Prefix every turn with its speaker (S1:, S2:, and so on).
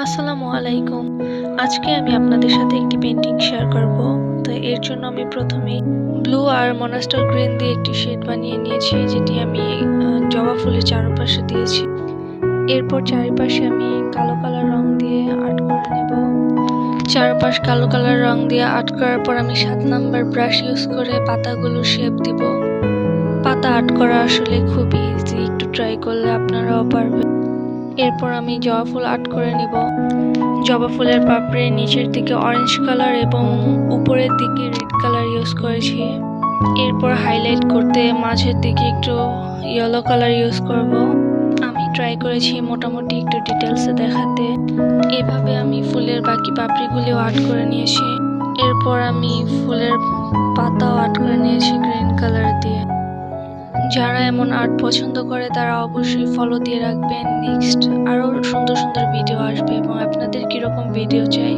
S1: আসসালামু আলাইকুম। আজকে আমি আপনাদের সাথে একটি পেইন্টিং শেয়ার করব। তো এর জন্য আমি প্রথমেই ব্লু আর মনাস্টার গ্রিন দিয়ে একটি শেড বানিয়ে নিয়েছি, যেটি আমি জবা ফুলের চারপাশে দিয়েছি। এরপর চারিপাশে আমি কালো কালার রং দিয়ে আর্ট করে নেব। চারপাশ কালো কালার রং দিয়ে আর্ট করার পর আমি 7 নাম্বার ব্রাশ ইউজ করে পাতাগুলো শেপ দিব। পাতা আর্ট করা আসলে খুবই ইজি, একটু ট্রাই করলে আপনারাও পারবেন। এরপর আমি জবা ফুল আর্ট করে নিব। জবা ফুলের পাপড়ির নিচের দিকে অরেঞ্জ কালার এবং উপরের দিকে রেড কালার ইউজ করেছি। এরপর হাইলাইট করতে মাঝের দিকে একটু ইয়েলো কালার ইউজ করব। আমি ট্রাই করেছি মোটামুটি একটু ডিটেলসে দেখাতে। এভাবে আমি ফুলের বাকি পাপড়িগুলিও আর্ট করে নিয়েছি। এরপর আমি ফুলের পাতাও আর্ট করে নিয়েছি গ্রিন কালার দিয়ে। যারা এমন আর্ট পছন্দ করে তারা অবশ্যই ফলো দিয়ে রাখবেন। নেক্সট আরও সুন্দর সুন্দর ভিডিও আসবে এবং আপনাদের কীরকম ভিডিও চাই